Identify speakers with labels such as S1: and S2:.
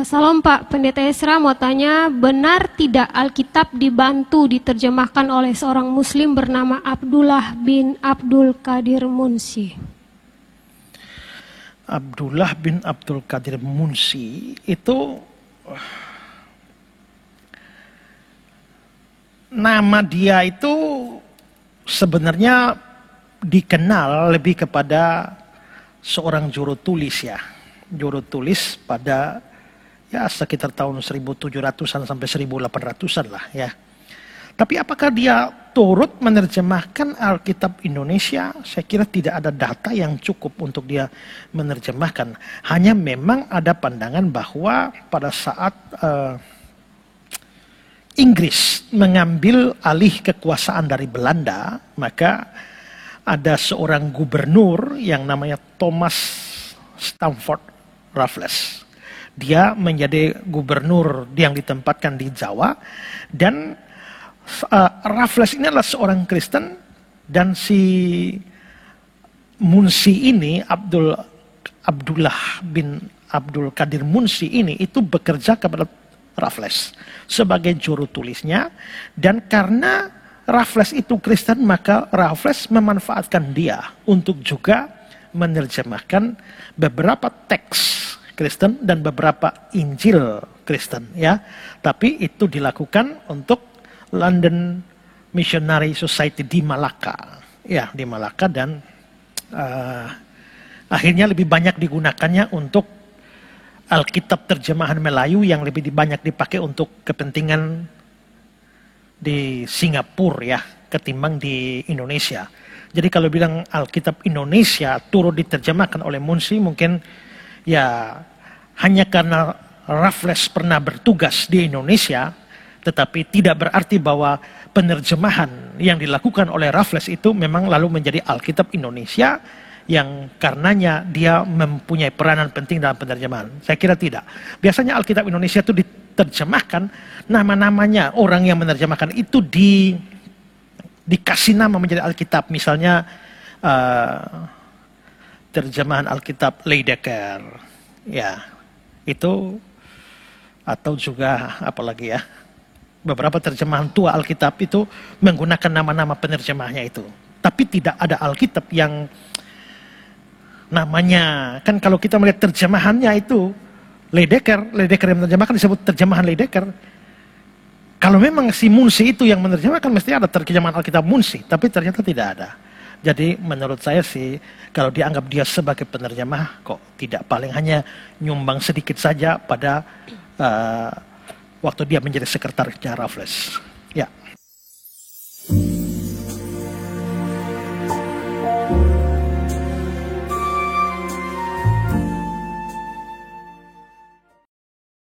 S1: Salam Pak, Pendeta Esra mau tanya, benar tidak Alkitab dibantu diterjemahkan oleh seorang Muslim bernama Abdullah bin Abdul Qadir Munsi?
S2: Abdullah bin Abdul Qadir Munsi itu nama dia itu sebenarnya dikenal lebih kepada seorang juru tulis ya. Juru tulis pada ya sekitar tahun 1700-an sampai 1800-an lah ya. Tapi apakah dia turut menerjemahkan Alkitab Indonesia? Saya kira tidak ada data yang cukup untuk dia menerjemahkan. Hanya memang ada pandangan bahwa pada saat Inggris mengambil alih kekuasaan dari Belanda, maka ada seorang gubernur yang namanya Thomas Stamford Raffles. Dia menjadi gubernur yang ditempatkan di Jawa, dan Raffles ini adalah seorang Kristen, dan si Munsi ini, Abdullah bin Abdul Qadir Munsi ini itu bekerja kepada Raffles sebagai juru tulisnya, dan karena Raffles itu Kristen maka Raffles memanfaatkan dia untuk juga menerjemahkan beberapa teks Kristen dan beberapa Injil Kristen ya. Tapi itu dilakukan untuk London Missionary Society di Malaka. Ya, di Malaka, dan akhirnya lebih banyak digunakannya untuk Alkitab terjemahan Melayu yang lebih banyak dipakai untuk kepentingan di Singapura ya, ketimbang di Indonesia. Jadi kalau bilang Alkitab Indonesia turut diterjemahkan oleh Munsi, mungkin ya hanya karena Raffles pernah bertugas di Indonesia, tetapi tidak berarti bahwa penerjemahan yang dilakukan oleh Raffles itu memang lalu menjadi Alkitab Indonesia yang karenanya dia mempunyai peranan penting dalam penerjemahan. Saya kira tidak. Biasanya Alkitab Indonesia itu diterjemahkan, nama-namanya orang yang menerjemahkan itu dikasih nama menjadi Alkitab. Misalnya terjemahan Alkitab Leidecker, ya itu, atau juga apalagi ya, beberapa terjemahan tua Alkitab itu menggunakan nama-nama penerjemahnya itu. Tapi tidak ada Alkitab yang namanya, kan kalau kita melihat terjemahannya itu Leidecker yang menerjemahkan disebut terjemahan Leidecker. Kalau memang si Munsi itu yang menerjemahkan, mesti ada terjemahan Alkitab Munsi, tapi ternyata tidak ada. Jadi menurut saya sih, kalau dianggap dia sebagai penerjemah, kok tidak, paling hanya nyumbang sedikit saja pada waktu dia menjadi sekretarisnya Raffles. Ya.